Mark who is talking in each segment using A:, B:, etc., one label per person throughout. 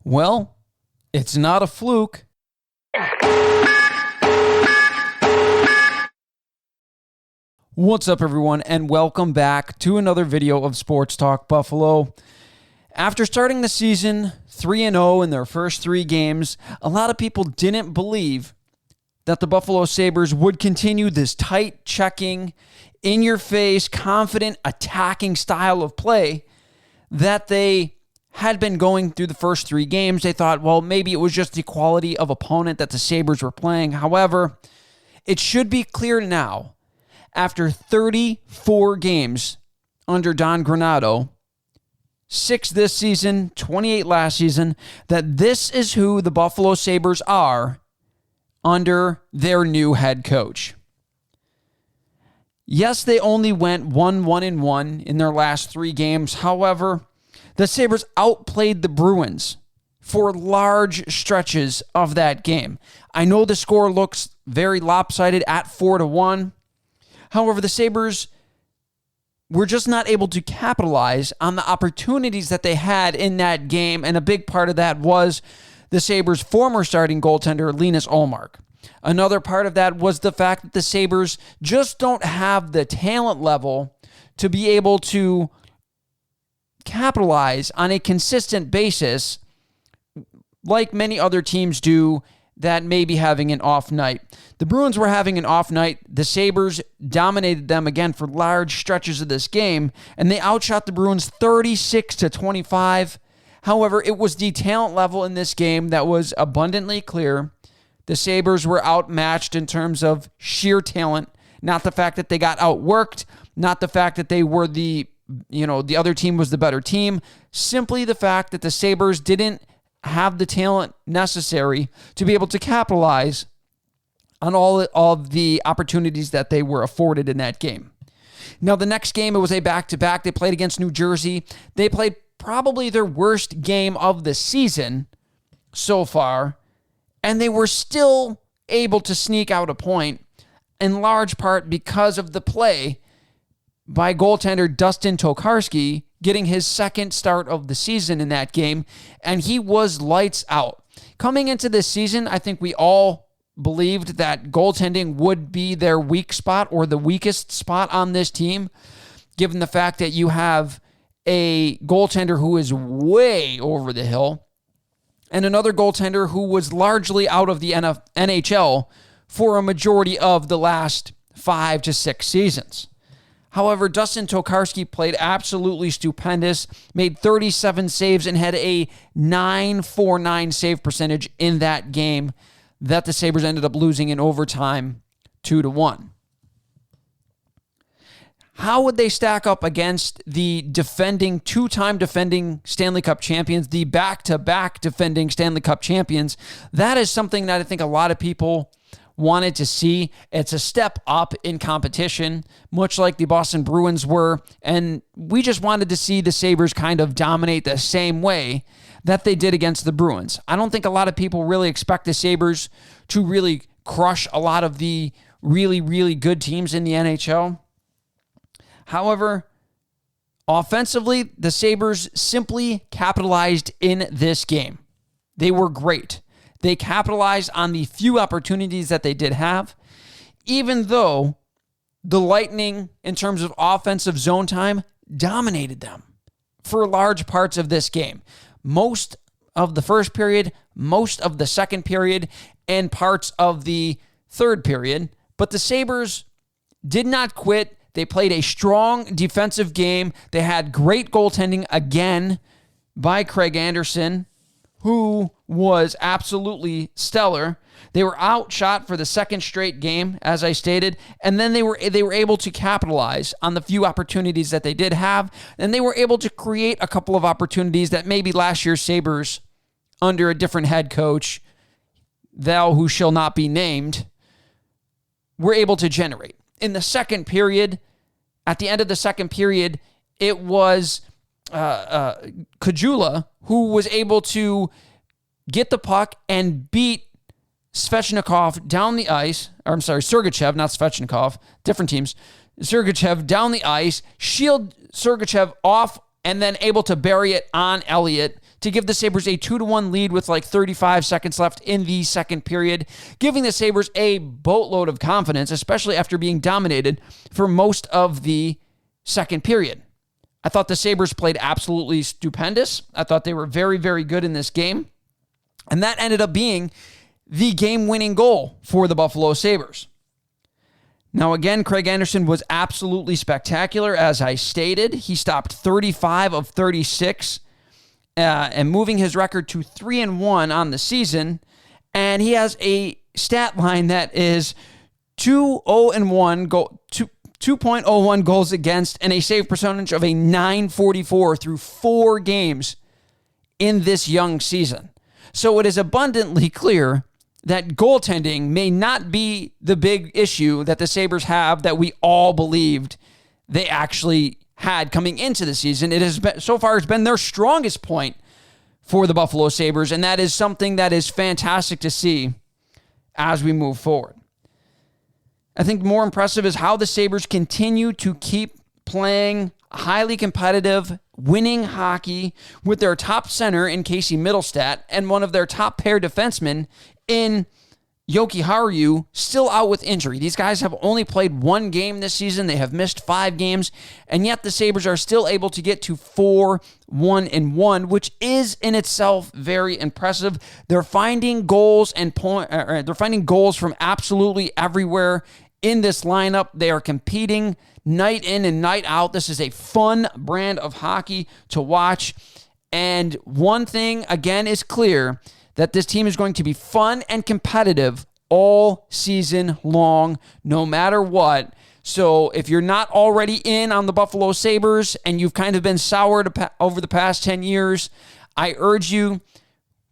A: Well, it's not a fluke. What's up, everyone, and welcome back to another video of Sports Talk Buffalo. After starting the season 3-0 in their first 3 games, a lot of people didn't believe that the Buffalo Sabres would continue this tight checking, in-your-face, confident, attacking style of play that they had been going through the first 3 games. They thought, well, maybe it was just the quality of opponent that the Sabres were playing. However, it should be clear now, after 34 games under Don Granato, 6 this season, 28 last season, that this is who the Buffalo Sabres are under their new head coach. Yes, they only went 1-1-1 in their last 3 games. However, the Sabres outplayed the Bruins for large stretches of that game. I know the score looks very lopsided at 4-1. However, the Sabres were just not able to capitalize on the opportunities that they had in that game, and a big part of that was the Sabres' former starting goaltender, Linus Ullmark. Another part of that was the fact that the Sabres just don't have the talent level to be able to capitalize on a consistent basis like many other teams do that may be having an off night. The Bruins were having an off night. The Sabres dominated them again for large stretches of this game, and they outshot the Bruins 36-25. However, it was the talent level in this game that was abundantly clear. The Sabres were outmatched in terms of sheer talent, not the fact that they got outworked, not the fact that they were the other team was the better team, simply the fact that the Sabres didn't have the talent necessary to be able to capitalize on all of the opportunities that they were afforded in that game. Now, the next game, it was a back-to-back. They played against New Jersey. They played probably their worst game of the season so far, and they were still able to sneak out a point, in large part because of the play by goaltender Dustin Tokarski getting his second start of the season in that game, and he was lights out. Coming into this season, I think we all believed that goaltending would be their weak spot or the weakest spot on this team, given the fact that you have a goaltender who is way over the hill and another goaltender who was largely out of the NHL for a majority of the last 5 to 6 seasons. However, Dustin Tokarski played absolutely stupendous, made 37 saves, and had a .949 save percentage in that game that the Sabres ended up losing in overtime 2-1. How would they stack up against the two-time defending Stanley Cup champions, the back-to-back defending Stanley Cup champions? That is something that I think a lot of people wanted to see. It's a step up in competition, much like the Boston Bruins were, and we just wanted to see the Sabres kind of dominate the same way that they did against the Bruins. I don't think a lot of people really expect the Sabres to really crush a lot of the really, really good teams in the NHL. However, offensively, the Sabres simply capitalized in this game. They were great. They capitalized on the few opportunities that they did have, even though the Lightning, in terms of offensive zone time, dominated them for large parts of this game. Most of the first period, most of the second period, and parts of the third period. But the Sabres did not quit. They played a strong defensive game. They had great goaltending again by Craig Anderson, who was absolutely stellar. They were outshot for the second straight game, as I stated, and then they were able to capitalize on the few opportunities that they did have, and they were able to create a couple of opportunities that maybe last year's Sabres, under a different head coach, thou who shall not be named, were able to generate. In the second period, at the end of the second period, it was Kajula who was able to get the puck and beat Svechnikov down the ice. Or I'm sorry, Sergachev, not Svechnikov, different teams. Sergachev down the ice, shield Sergachev off, and then able to bury it on Elliott to give the Sabres a 2-1 lead with like 35 seconds left in the second period, giving the Sabres a boatload of confidence, especially after being dominated for most of the second period. I thought the Sabres played absolutely stupendous. I thought they were very, very good in this game. And that ended up being the game-winning goal for the Buffalo Sabres. Now, again, Craig Anderson was absolutely spectacular, as I stated. He stopped 35 of 36 and moving his record to 3-1 on the season. And he has a stat line that is 2.01 goals against and a save percentage of a .944 through 4 games in this young season. So it is abundantly clear that goaltending may not be the big issue that the Sabres have that we all believed they actually had coming into the season. It has been, so far, it's been their strongest point for the Buffalo Sabres, and that is something that is fantastic to see as we move forward. I think more impressive is how the Sabres continue to keep playing highly competitive, winning hockey with their top center in Casey Middlestat and one of their top pair defensemen in Yoki Haru still out with injury. These guys have only played 1 game this season. They have missed 5 games, and yet the Sabres are still able to get to 4-1-1, which is in itself very impressive. They're finding goals and they're finding goals from absolutely everywhere in this lineup. They are competing night in and night out. This is a fun brand of hockey to watch. And one thing, again, is clear, that this team is going to be fun and competitive all season long, no matter what. So if you're not already in on the Buffalo Sabres and you've kind of been soured over the past 10 years, I urge you,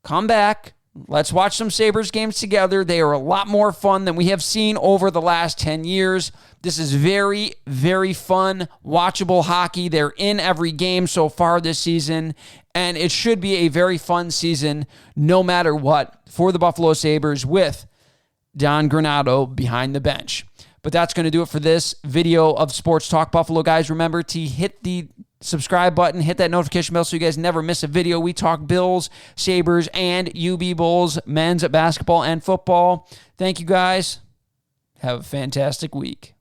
A: come back. Let's watch some Sabres games together. They are a lot more fun than we have seen over the last 10 years. This is very, very fun, watchable hockey. They're in every game so far this season, and it should be a very fun season no matter what for the Buffalo Sabres with Don Granato behind the bench. But that's going to do it for this video of Sports Talk Buffalo, guys. Remember to hit the subscribe button, hit that notification bell so you guys never miss a video. We talk Bills, Sabres, and UB Bulls, men's basketball and football. Thank you, guys. Have a fantastic week.